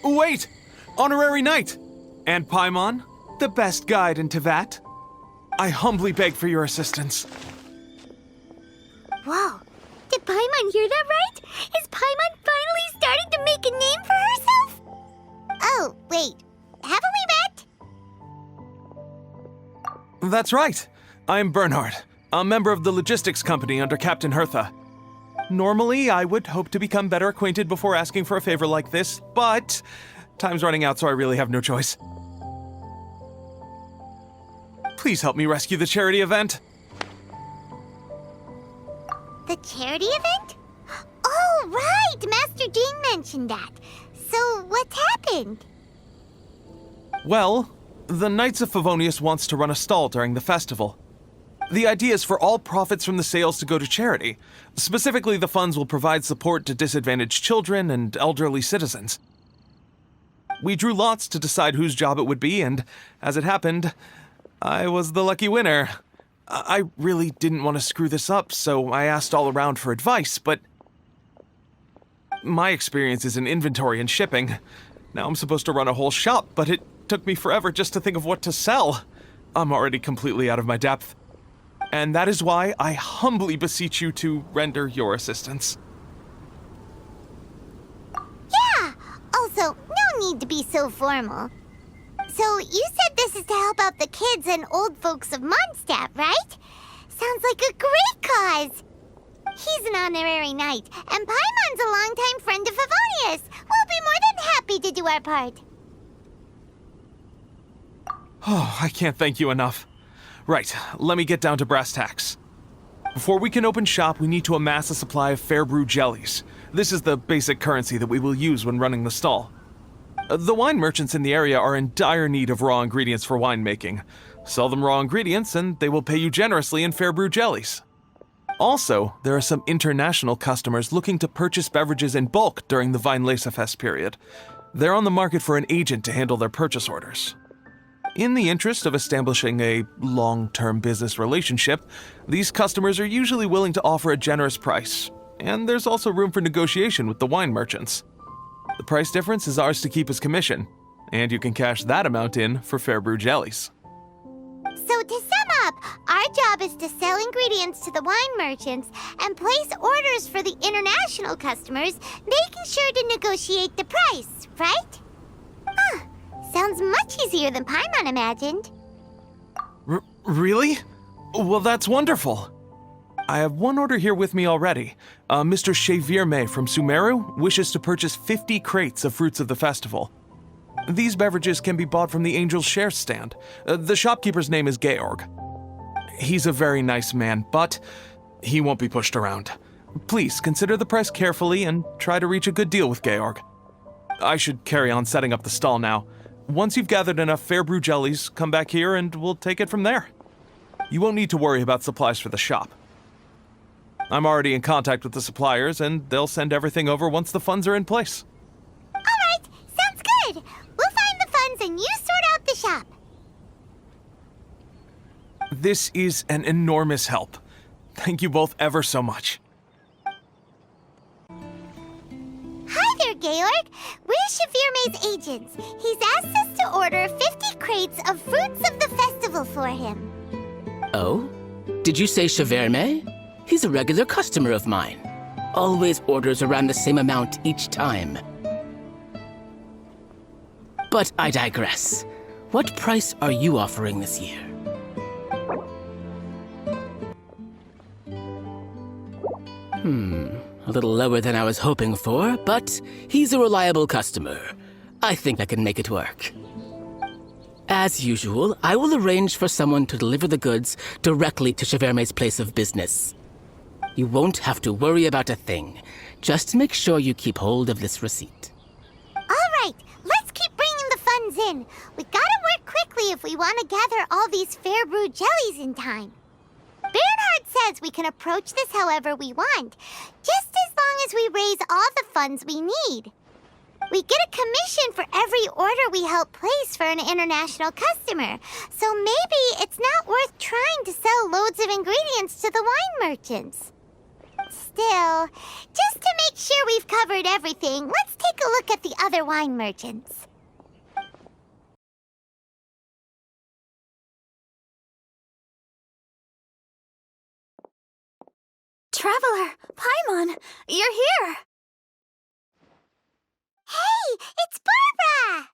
Wait! Honorary Knight! And Paimon, the best guide in Tevat. I humbly beg for your assistance. Whoa. Did Paimon hear that right? Is Paimon finally starting to make a name for herself? Oh, wait. Haven't we met? That's right. I'm Bernhard, a member of the logistics company under Captain Hertha. Normally, I would hope to become better acquainted before asking for a favor like this, but time's running out, so I really have no choice. Please help me rescue the charity event. The charity event? Oh, right! Master Jean mentioned that. So, what's happened? Well, the Knights of Favonius wants to run a stall during the festival. The idea is for all profits from the sales to go to charity. Specifically, the funds will provide support to disadvantaged children and elderly citizens. We drew lots to decide whose job it would be, and as it happened, I was the lucky winner. I really didn't want to screw this up, so I asked all around for advice, but my experience is in inventory and shipping. Now I'm supposed to run a whole shop, but it took me forever just to think of what to sell. I'm already completely out of my depth. And that is why I humbly beseech you to render your assistance. Yeah! Also, no need to be so formal. So, you said this is to help out the kids and old folks of Mondstadt, right? Sounds like a great cause! He's an honorary knight, and Paimon's a longtime friend of Favonius. We'll be more than happy to do our part. Oh, I can't thank you enough. Right, let me get down to brass tacks. Before we can open shop, we need to amass a supply of fair brew jellies. This is the basic currency that we will use when running the stall. The wine merchants in the area are in dire need of raw ingredients for winemaking. Sell them raw ingredients and they will pay you generously in fair brew jellies. Also, there are some international customers looking to purchase beverages in bulk during the Weinlesefest period. They're on the market for an agent to handle their purchase orders. In the interest of establishing a long-term business relationship, these customers are usually willing to offer a generous price, and there's also room for negotiation with the wine merchants. The price difference is ours to keep as commission, and you can cash that amount in for fair brew jellies. So to sum up, our job is to sell ingredients to the wine merchants and place orders for the international customers, making sure to negotiate the price, right? Huh. Sounds much easier than Paimon imagined. Really? Well, that's wonderful. I have one order here with me already. Mr. Chevirme from Sumeru wishes to purchase 50 crates of fruits of the festival. These beverages can be bought from the Angel's Share stand. The shopkeeper's name is Georg. He's a very nice man, but he won't be pushed around. Please consider the price carefully and try to reach a good deal with Georg. I should carry on setting up the stall now. Once you've gathered enough fair brew jellies, come back here and we'll take it from there. You won't need to worry about supplies for the shop. I'm already in contact with the suppliers, and they'll send everything over once the funds are in place. All right, sounds good. We'll find the funds and you sort out the shop. This is an enormous help. Thank you both ever so much. Hi there, Georg. We're Chevirme's agents. He's asked us to order 50 crates of fruits of the festival for him. Oh? Did you say Chevirme? He's a regular customer of mine. Always orders around the same amount each time. But I digress. What price are you offering this year? A little lower than I was hoping for, but he's a reliable customer. I think I can make it work. As usual, I will arrange for someone to deliver the goods directly to Chevirme's place of business. You won't have to worry about a thing. Just make sure you keep hold of this receipt. All right, let's keep bringing the funds in. We gotta work quickly if we want to gather all these fair brew jellies in time. Bernhard says we can approach this however we want, just as long as we raise all the funds we need. We get a commission for every order we help place for an international customer, so maybe it's not worth trying to sell loads of ingredients to the wine merchants. Still, just to make sure we've covered everything, let's take a look at the other wine merchants. Traveler, Paimon, you're here! Hey, it's Barbara!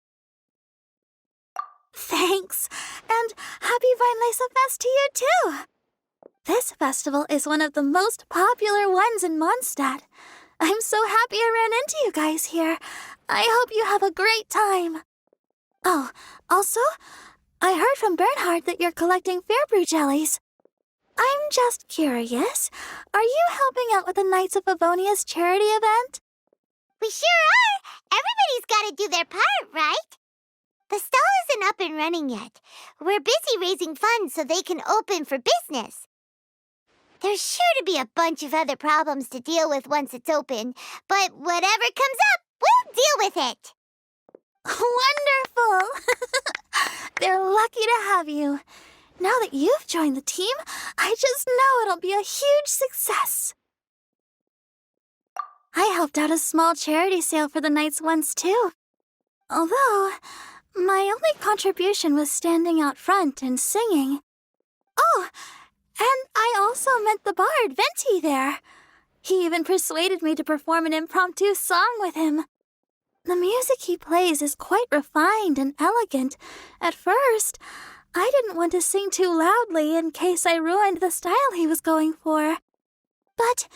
Thanks, and happy Weinlesefest to you too! This festival is one of the most popular ones in Mondstadt. I'm so happy I ran into you guys here. I hope you have a great time. Oh, also, I heard from Bernhard that you're collecting Fairbrew jellies. I'm just curious, are you helping out with the Knights of Favonia's charity event? We sure are! Everybody's gotta do their part, right? The stall isn't up and running yet. We're busy raising funds so they can open for business. There's sure to be a bunch of other problems to deal with once it's open, but whatever comes up, we'll deal with it. Wonderful! They're lucky to have you. Now that you've joined the team, I just know it'll be a huge success. I helped out a small charity sale for the Knights once too. Although, my only contribution was standing out front and singing. Oh, and I also met the bard, Venti, there. He even persuaded me to perform an impromptu song with him. The music he plays is quite refined and elegant. At first, I didn't want to sing too loudly in case I ruined the style he was going for. But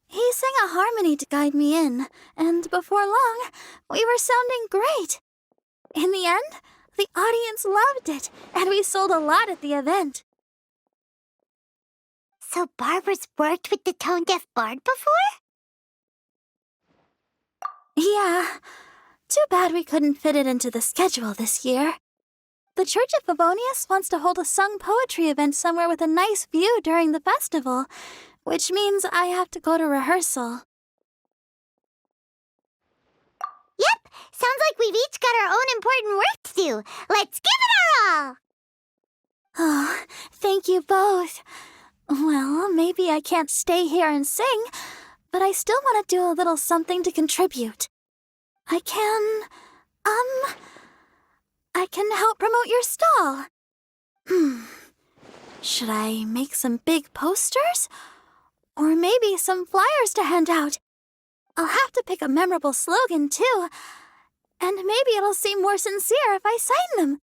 he sang a harmony to guide me in, and before long, we were sounding great. In the end, the audience loved it, and we sold a lot at the event. So Barbara's worked with the tone-deaf bard before? Yeah. Too bad we couldn't fit it into the schedule this year. The Church of Favonius wants to hold a sung poetry event somewhere with a nice view during the festival, which means I have to go to rehearsal. Yep, sounds like we've each got our own important work to do. Let's give it our all! Oh, thank you both. Well, maybe I can't stay here and sing, but I still want to do a little something to contribute. I can help promote your stall. Should I make some big posters? Or maybe some flyers to hand out? I'll have to pick a memorable slogan, too. And maybe it'll seem more sincere if I sign them.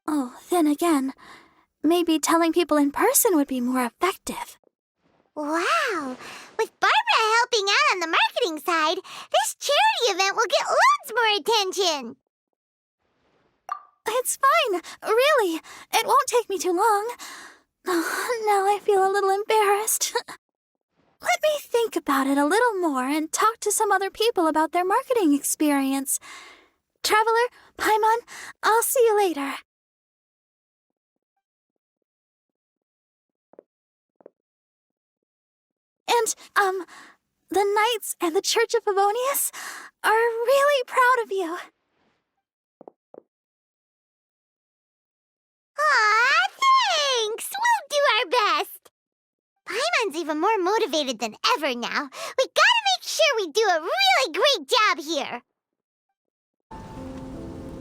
Oh, then again, maybe telling people in person would be more effective. Wow! With Barbara helping out on the marketing side, this charity event will get loads more attention! It's fine, really. It won't take me too long. Oh, now I feel a little embarrassed. Let me think about it a little more and talk to some other people about their marketing experience. Traveler, Paimon, I'll see you later. And, the Knights and the Church of Favonius are really proud of you. Aw, thanks! We'll do our best! Paimon's even more motivated than ever now. We gotta make sure we do a really great job here!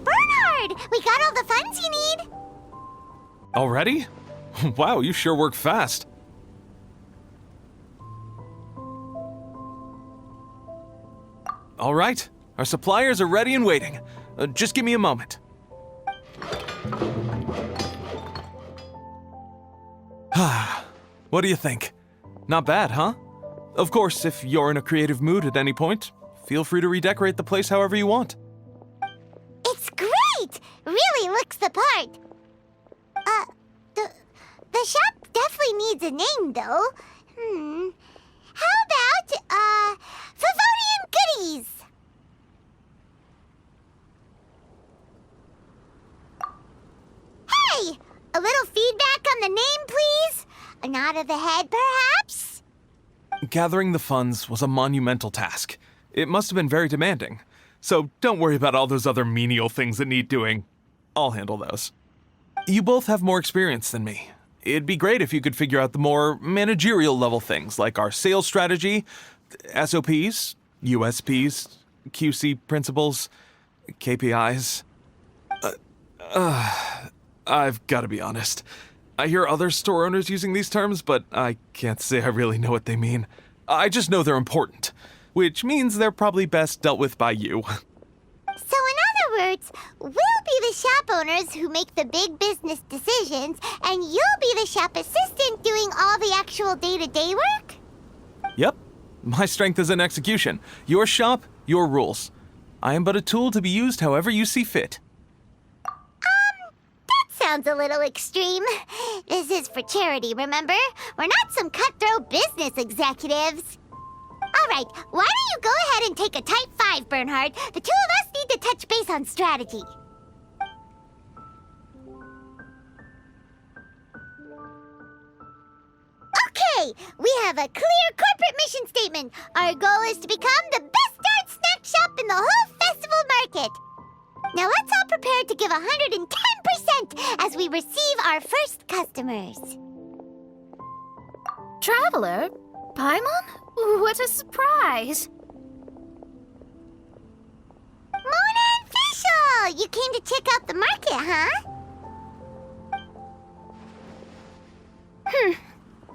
Bernhard! We got all the funds you need! Already? Wow, you sure work fast. All right, our suppliers are ready and waiting. Just give me a moment. What do you think? Not bad, huh? Of course, if you're in a creative mood at any point, feel free to redecorate the place however you want. It's great! Really looks the part. The shop definitely needs a name, though. How about, Favonian Goodies? Hey! A little feedback on the name, please? A nod of the head, perhaps? Gathering the funds was a monumental task. It must have been very demanding. So don't worry about all those other menial things that need doing. I'll handle those. You both have more experience than me. It'd be great if you could figure out the more managerial level things, like our sales strategy, SOPs, USPs, QC principles, KPIs. I've got to be honest. I hear other store owners using these terms, but I can't say I really know what they mean. I just know they're important, which means they're probably best dealt with by you. So in other words, we'll be the shop owners who make the big business decisions, and you'll be the shop assistant doing all the actual day-to-day work? Yep. My strength is in execution. Your shop, your rules. I am but a tool to be used however you see fit. That sounds a little extreme. This is for charity, remember? We're not some cutthroat business executives. All right, why don't you go ahead and take a type 5, Bernhard? The two of us need to touch base on strategy. Okay, we have a clear corporate mission statement. Our goal is to become the best darn snack shop in the whole festival market. Now let's all prepare to give 110% as we receive our first customers. Traveler? Paimon? What a surprise! Mona and Fischl! You came to check out the market, huh?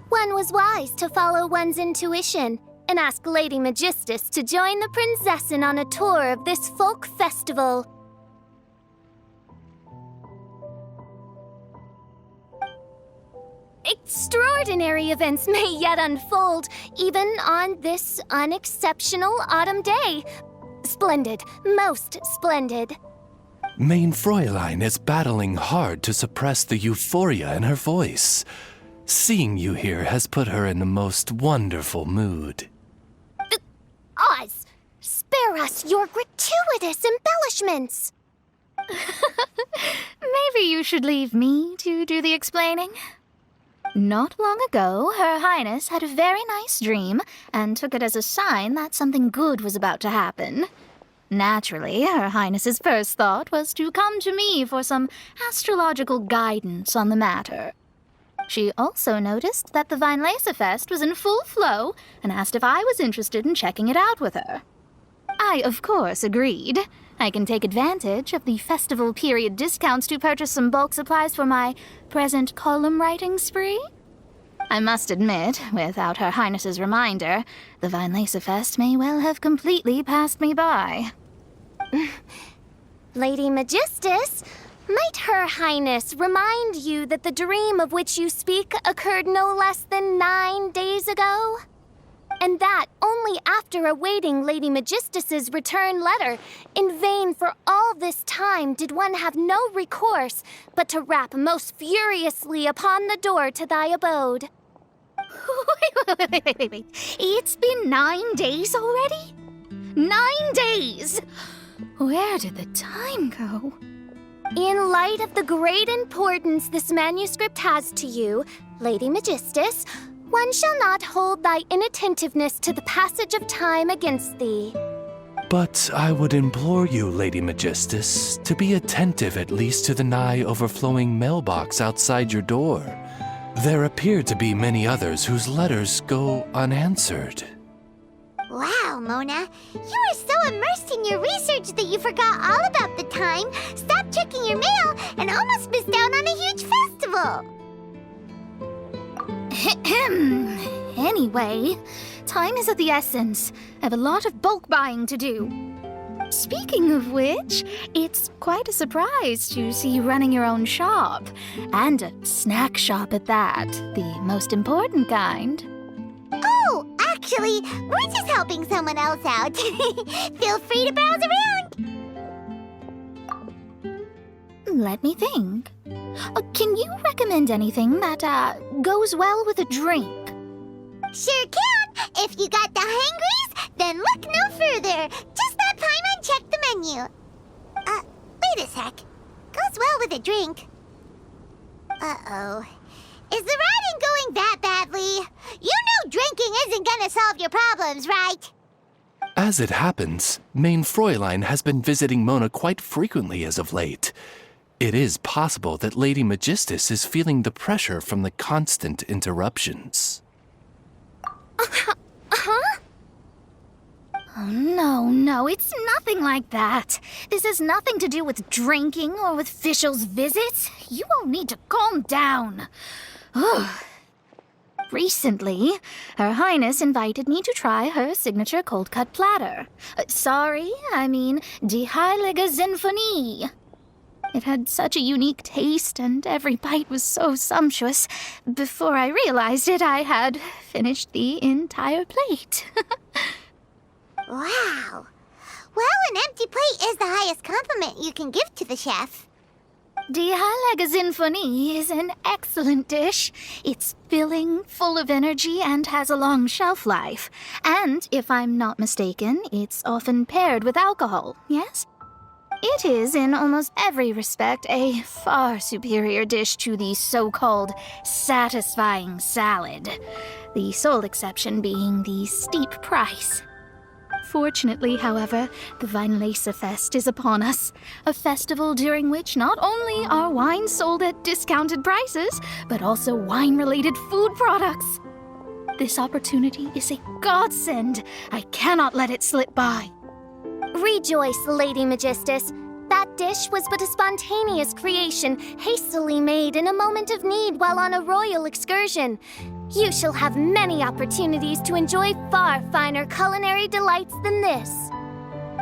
One was wise to follow one's intuition and ask Lady Magistus to join the Prinzessin on a tour of this folk festival. Extraordinary events may yet unfold, even on this unexceptional autumn day. Splendid, most splendid. Mein Fräulein is battling hard to suppress the euphoria in her voice. Seeing you here has put her in the most wonderful mood. Oz, spare us your gratuitous embellishments. Maybe you should leave me to do the explaining. Not long ago, Her Highness had a very nice dream and took it as a sign that something good was about to happen. Naturally, Her Highness's first thought was to come to me for some astrological guidance on the matter. She also noticed that the Weinlesefest was in full flow and asked if I was interested in checking it out with her. I, of course, agreed. I can take advantage of the festival period discounts to purchase some bulk supplies for my present column writing spree. I must admit, without Her Highness's reminder, the Weinlesefest may well have completely passed me by. Lady Magistus, might Her Highness remind you that the dream of which you speak occurred no less than 9 days ago? And that only after awaiting Lady Magistus's return letter. In vain for all this time did one have no recourse but to rap most furiously upon the door to thy abode. Wait. It's been 9 days already? 9 days! Where did the time go? In light of the great importance this manuscript has to you, Lady Magistus, one shall not hold thy inattentiveness to the passage of time against thee. But I would implore you, Lady Magistus, to be attentive at least to the nigh overflowing mailbox outside your door. There appear to be many others whose letters go unanswered. Wow, Mona. You were so immersed in your research that you forgot all about the time, stopped checking your mail, and almost missed out on a huge festival. Anyway, time is of the essence. I have a lot of bulk buying to do. Speaking of which, it's quite a surprise to see you running your own shop. And a snack shop at that, the most important kind. Oh, actually, we're just helping someone else out. Feel free to browse around. Let me think. Can you recommend anything that goes well with a drink? Sure can. If you got the hangries, then look no further. Just let Paimon check the menu. Wait a sec. Goes well with a drink. Uh-oh. Is the riding going that badly? You know drinking isn't gonna solve your problems, right? As it happens, Mein Fräulein has been visiting Mona quite frequently as of late. It is possible that Lady Magistus is feeling the pressure from the constant interruptions. Oh, no, it's nothing like that. This has nothing to do with drinking or with officials' visits. You all need to calm down. Ugh. Recently, Her Highness invited me to try her signature cold-cut platter. I mean Die Heilige Sinfonie. It had such a unique taste, and every bite was so sumptuous. Before I realized it, I had finished the entire plate. Wow. Well, an empty plate is the highest compliment you can give to the chef. Die Heilige Sinfonie is an excellent dish. It's filling, full of energy, and has a long shelf life. And, if I'm not mistaken, it's often paired with alcohol, yes? It is, in almost every respect, a far superior dish to the so-called satisfying salad. The sole exception being the steep price. Fortunately, however, the Weinlesefest is upon us, a festival during which not only are wines sold at discounted prices, but also wine-related food products. This opportunity is a godsend. I cannot let it slip by. Rejoice, Lady Magistus. That dish was but a spontaneous creation, hastily made in a moment of need while on a royal excursion. You shall have many opportunities to enjoy far finer culinary delights than this.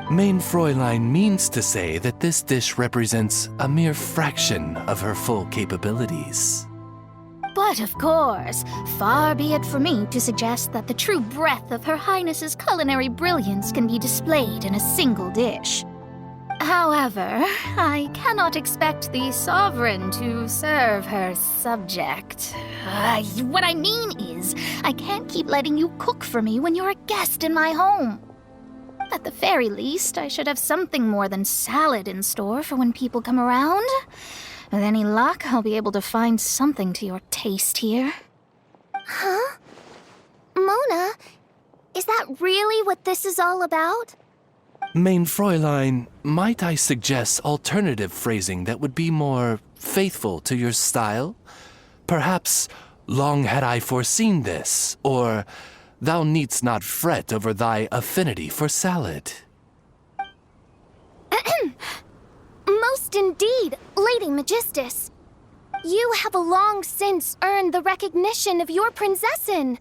Mein Fräulein means to say that this dish represents a mere fraction of her full capabilities. But of course, far be it from me to suggest that the true breadth of Her Highness's culinary brilliance can be displayed in a single dish. However, I cannot expect the sovereign to serve her subject. What I mean is, I can't keep letting you cook for me when you're a guest in my home. At the very least, I should have something more than salad in store for when people come around. With any luck, I'll be able to find something to your taste here. Huh? Mona, is that really what this is all about? Mein Fräulein, might I suggest alternative phrasing that would be more faithful to your style? Perhaps, long had I foreseen this, or thou needst not fret over thy affinity for salad. Most indeed, Lady Magistus. You have long since earned the recognition of your prinzessin.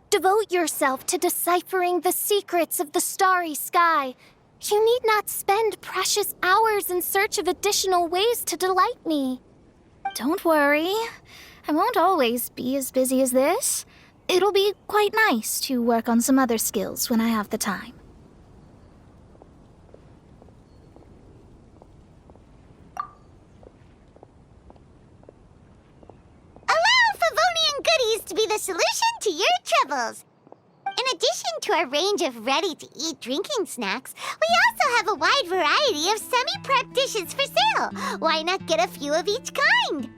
Devote yourself to deciphering the secrets of the starry sky. You need not spend precious hours in search of additional ways to delight me. Don't worry. I won't always be as busy as this. It'll be quite nice to work on some other skills when I have the time. Allow Favonian goodies to be the solution to your troubles. In addition to our range of ready-to-eat drinking snacks, we also have a wide variety of semi-prep dishes for sale. Why not get a few of each kind?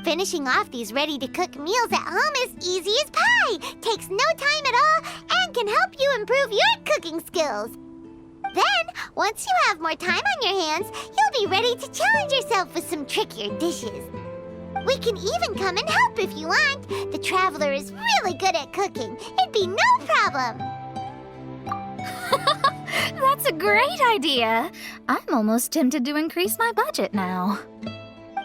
Finishing off these ready-to-cook meals at home is easy as pie, takes no time at all, and can help you improve your cooking skills. Then, once you have more time on your hands, you'll be ready to challenge yourself with some trickier dishes. We can even come and help if you want. The Traveler is really good at cooking. It'd be no problem. That's a great idea. I'm almost tempted to increase my budget now.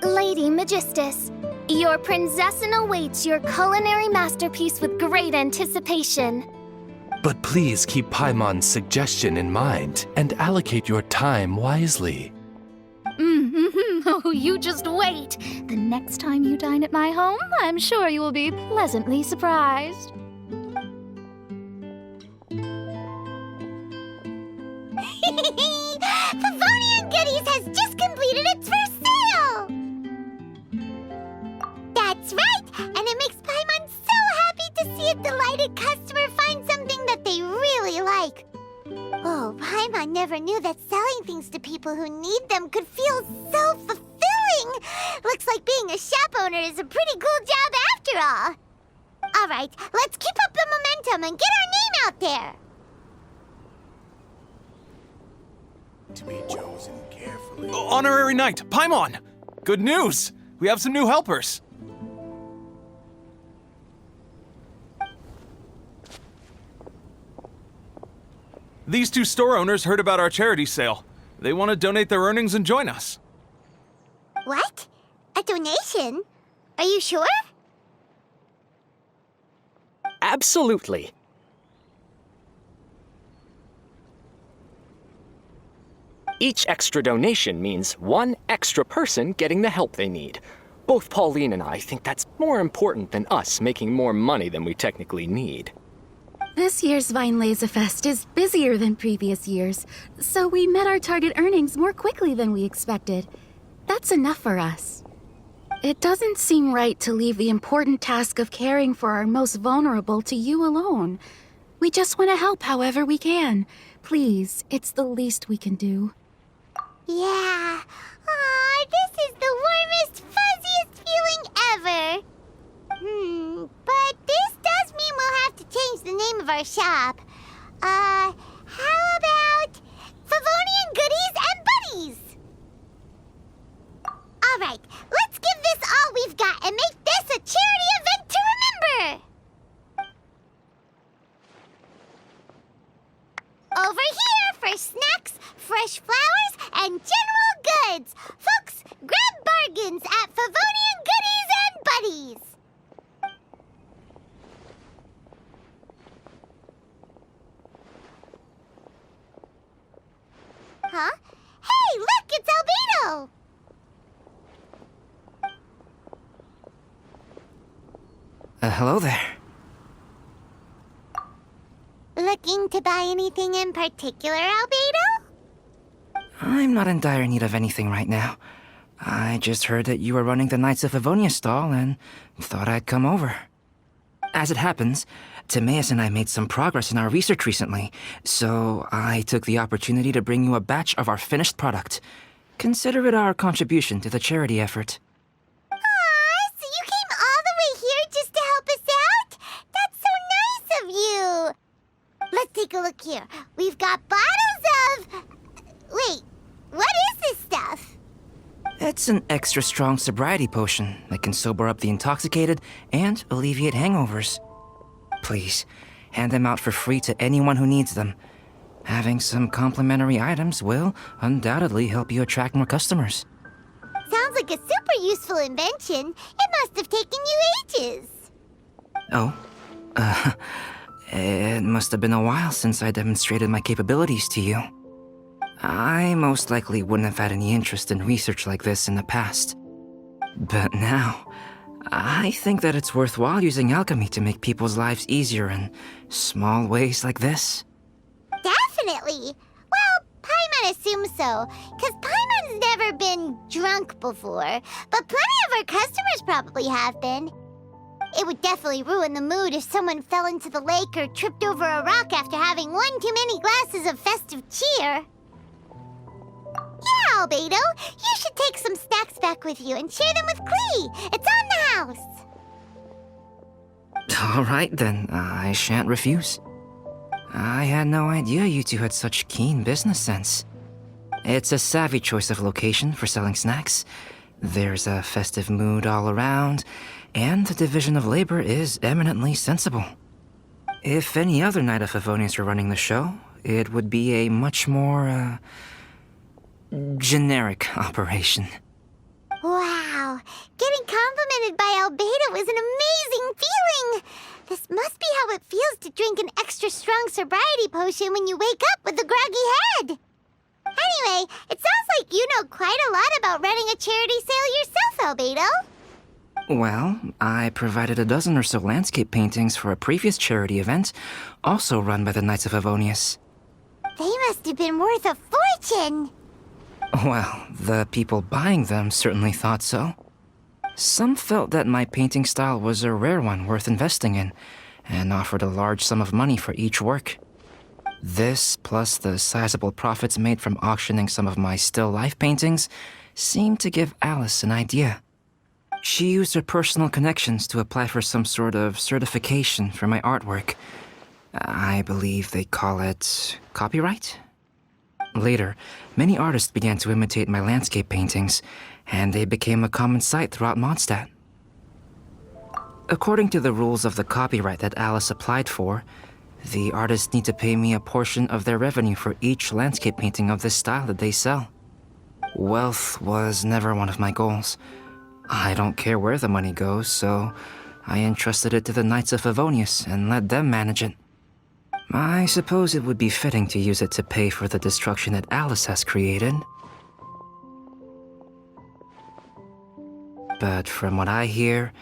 Lady Magistus, your prinzessin awaits your culinary masterpiece with great anticipation. But please keep Paimon's suggestion in mind and allocate your time wisely. Oh, you just wait. The next time you dine at my home, I'm sure you will be pleasantly surprised. Favonian Goodies has just completed its first sale! That's right, and it makes Paimon so happy to see a delighted customer find something that they really like. Oh, Paimon never knew that selling things to people who need them could feel so fulfilling. Looks like being a shop owner is a pretty cool job after all. All right, let's keep up the momentum and get our name out there. To be chosen carefully. Honorary Knight, Paimon! Good news! We have some new helpers. These two store owners heard about our charity sale. They want to donate their earnings and join us. What? A donation? Are you sure? Absolutely. Each extra donation means one extra person getting the help they need. Both Pauline and I think that's more important than us making more money than we technically need. This year's Weinlesefest is busier than previous years, so we met our target earnings more quickly than we expected. That's enough for us. It doesn't seem right to leave the important task of caring for our most vulnerable to you alone. We just want to help however we can. Please, it's the least we can do. Yeah. Aw, this is the warmest, fuzziest feeling ever. But this does mean we'll have to change the name of our shop. How about Favonian Goodies and Buddies? All right, let's give this all we've got and make this a charity event to remember. Over here for snacks, fresh flowers, and general goods. Folks, grab bargains at Favonian Goodies and Buddies. Huh? Hey, look, it's Albedo! Hello there. Looking to buy anything in particular, Albedo? I'm not in dire need of anything right now. I just heard that you were running the Knights of Avonia stall and thought I'd come over. As it happens, Timaeus and I made some progress in our research recently, so I took the opportunity to bring you a batch of our finished product. Consider it our contribution to the charity effort. Aw, so you came all the way here just to help us out? That's so nice of you! Let's take a look here. We've got bottles of... Wait, what is this stuff? It's an extra strong sobriety potion that can sober up the intoxicated and alleviate hangovers. Please, hand them out for free to anyone who needs them. Having some complimentary items will undoubtedly help you attract more customers. Sounds like a super useful invention. It must have taken you ages. Oh, it must have been a while since I demonstrated my capabilities to you. I most likely wouldn't have had any interest in research like this in the past. But now, I think that it's worthwhile using alchemy to make people's lives easier in small ways like this. Definitely. Well, Paimon assumes so, because Paimon's never been drunk before, but plenty of our customers probably have been. It would definitely ruin the mood if someone fell into the lake or tripped over a rock after having one too many glasses of festive cheer. Yeah, Albedo, you should take some snacks back with you and share them with Klee. It's on the house. All right, then. I shan't refuse. I had no idea you two had such keen business sense. It's a savvy choice of location for selling snacks. There's a festive mood all around, and the division of labor is eminently sensible. If any other Knight of Favonians were running the show, it would be a much more, generic operation. Wow, getting complimented by Albedo is an amazing feeling. This must be how it feels to drink an extra strong sobriety potion when you wake up with a groggy head. Anyway, it sounds like you know quite a lot about running a charity sale yourself, Albedo. Well, I provided a dozen or so landscape paintings for a previous charity event, also run by the Knights of Avonius. They must have been worth a fortune. Well, the people buying them certainly thought so. Some felt that my painting style was a rare one worth investing in, and offered a large sum of money for each work. This, plus the sizable profits made from auctioning some of my still life paintings, seemed to give Alice an idea. She used her personal connections to apply for some sort of certification for my artwork. I believe they call it copyright? Later, many artists began to imitate my landscape paintings, and they became a common sight throughout Mondstadt. According to the rules of the copyright that Alice applied for, The artists need to pay me a portion of their revenue for each landscape painting of this style that they sell. Wealth was never one of my goals. I don't care where the money goes, so I entrusted it to the Knights of Favonius and let them manage it. I suppose it would be fitting to use it to pay for the destruction that Alice has created. But from what I hear,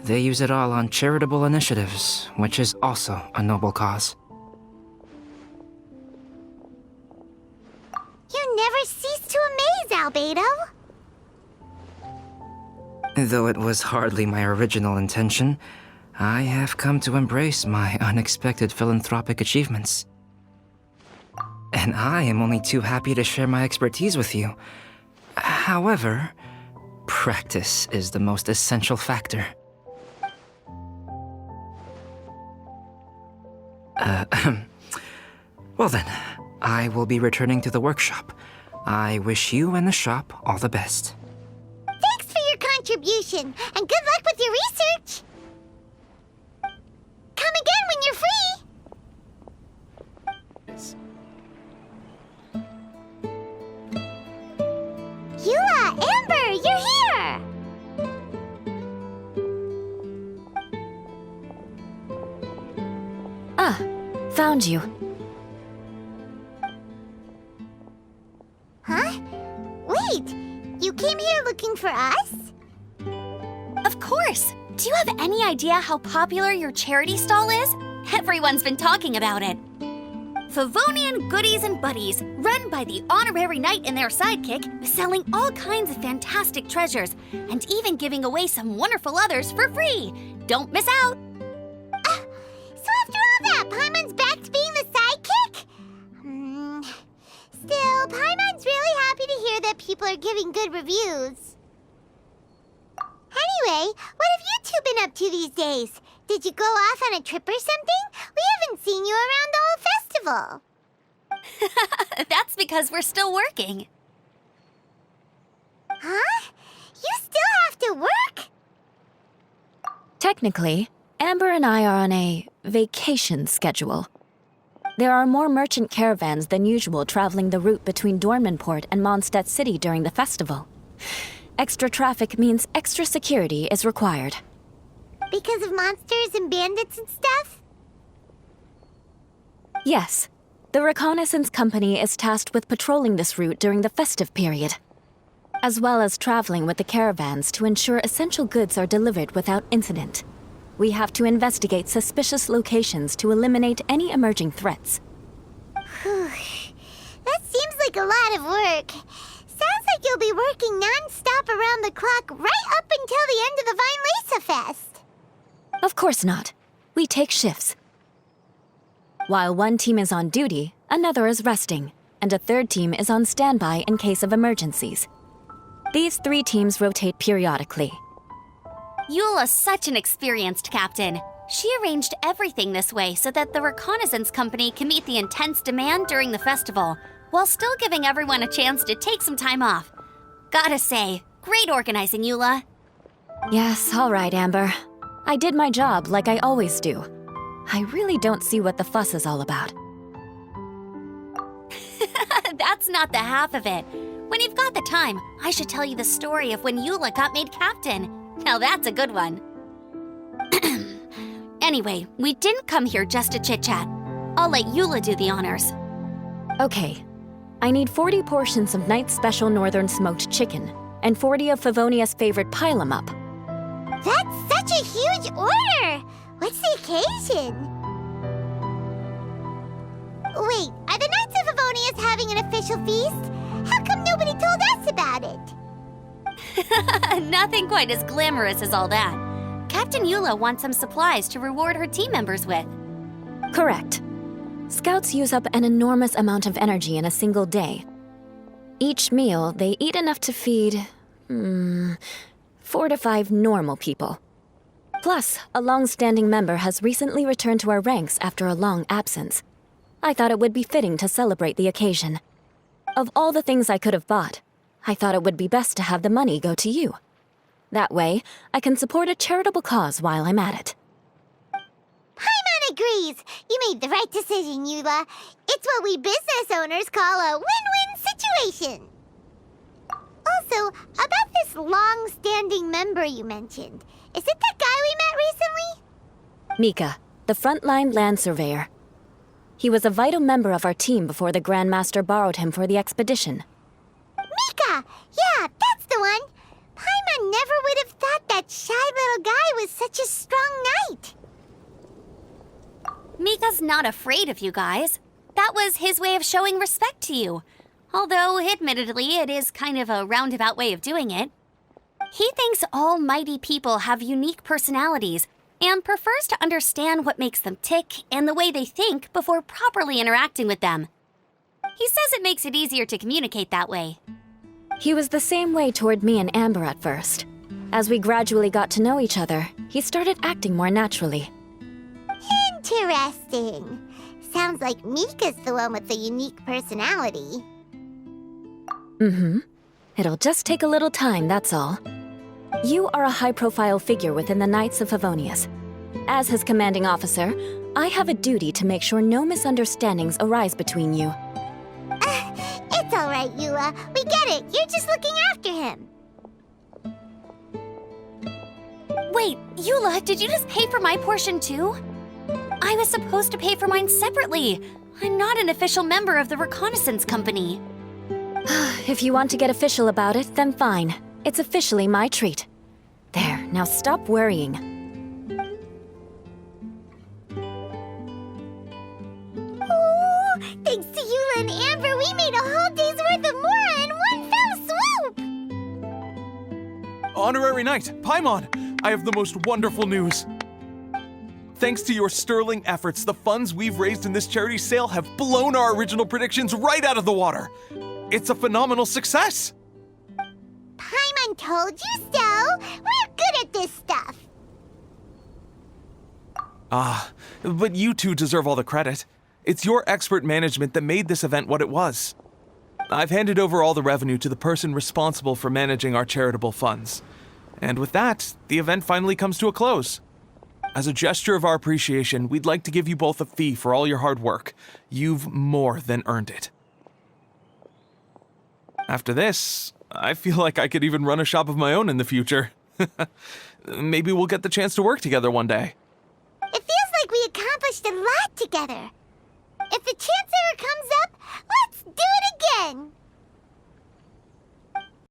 they use it all on charitable initiatives, which is also a noble cause. You never cease to amaze, Albedo. Though it was hardly my original intention, I have come to embrace my unexpected philanthropic achievements. And I am only too happy to share my expertise with you. However, practice is the most essential factor. Well then, I will be returning to the workshop. I wish you and the shop all the best. Thanks for your contribution, and good luck with your research. Come again when you're free. Eula, Amber, you're here! Ah, found you. Huh? Wait, you came here looking for us? Of course! Do you have any idea how popular your charity stall is? Everyone's been talking about it. Favonian Goodies and Buddies, run by the honorary knight and their sidekick, selling all kinds of fantastic treasures, and even giving away some wonderful others for free. Don't miss out! So after all that, Paimon's back to being the sidekick? Still, Paimon's really happy to hear that people are giving good reviews. Anyway, what have you two been up to these days? Did you go off on a trip or something? We haven't seen you around the whole festival. That's because we're still working. Huh? You still have to work? Technically, Amber and I are on a vacation schedule. There are more merchant caravans than usual traveling the route between Dormanport and Mondstadt City during the festival. Extra traffic means extra security is required. Because of monsters and bandits and stuff? Yes. The reconnaissance company is tasked with patrolling this route during the festive period, as well as traveling with the caravans to ensure essential goods are delivered without incident. We have to investigate suspicious locations to eliminate any emerging threats. That seems like a lot of work. Sounds like you'll be working non-stop around the clock right up until the end of the Weinlesefest. Of course not. We take shifts. While one team is on duty, another is resting, and a third team is on standby in case of emergencies. These 3 teams rotate periodically. Eula's such an experienced captain. She arranged everything this way so that the reconnaissance company can meet the intense demand during the festival, while still giving everyone a chance to take some time off. Gotta say, great organizing, Eula. Yes, all right, Amber. I did my job like I always do. I really don't see what the fuss is all about. That's not the half of it. When you've got the time, I should tell you the story of when Eula got made captain. Now that's a good one. Anyway, we didn't come here just to chit-chat. I'll let Eula do the honors. Okay. I need 40 portions of Knight's Special Northern Smoked Chicken, and 40 of Favonia's favorite pile-em-up. That's such a huge order! What's the occasion? Wait, are the Knights of Favonius having an official feast? How come nobody told us about it? Nothing quite as glamorous as all that. Captain Eula wants some supplies to reward her team members with. Correct. Scouts use up an enormous amount of energy in a single day. Each meal, they eat enough to feed 4 to 5 normal people. Plus, a long-standing member has recently returned to our ranks after a long absence. I thought it would be fitting to celebrate the occasion. Of all the things I could have bought, I thought it would be best to have the money go to you. That way, I can support a charitable cause while I'm at it. Paimon agrees. You made the right decision, Eula. It's what we business owners call a win-win situation. Also, about this long-standing member you mentioned, is it the guy we met recently? Mika, the frontline land surveyor. He was a vital member of our team before the Grandmaster borrowed him for the expedition. Mika! Yeah, that's the one! Paimon never would have thought that shy little guy was such a strong knight. Mika's not afraid of you guys. That was his way of showing respect to you. Although, admittedly, it is kind of a roundabout way of doing it. He thinks all mighty people have unique personalities and prefers to understand what makes them tick and the way they think before properly interacting with them. He says it makes it easier to communicate that way. He was the same way toward me and Amber at first. As we gradually got to know each other, he started acting more naturally. Interesting. Sounds like Mika's the one with the unique personality. Mm-hmm. It'll just take a little time, that's all. You are a high-profile figure within the Knights of Favonius. As his commanding officer, I have a duty to make sure no misunderstandings arise between you. It's all right, Eula. We get it. You're just looking after him. Wait, Eula, did you just pay for my portion too? I was supposed to pay for mine separately. I'm not an official member of the reconnaissance company. If you want to get official about it, then fine. It's officially my treat. There, now stop worrying. Oh, thanks to Eula and Amber, we made a whole day's worth of Mora in one fell swoop! Honorary Knight, Paimon, I have the most wonderful news. Thanks to your sterling efforts, the funds we've raised in this charity sale have blown our original predictions right out of the water. It's a phenomenal success! Paimon told you so! We're good at this stuff! But you two deserve all the credit. It's your expert management that made this event what it was. I've handed over all the revenue to the person responsible for managing our charitable funds. And with that, the event finally comes to a close. As a gesture of our appreciation, we'd like to give you both a fee for all your hard work. You've more than earned it. After this, I feel like I could even run a shop of my own in the future. Maybe we'll get the chance to work together one day. It feels like we accomplished a lot together. If the chance ever comes up, let's do it again!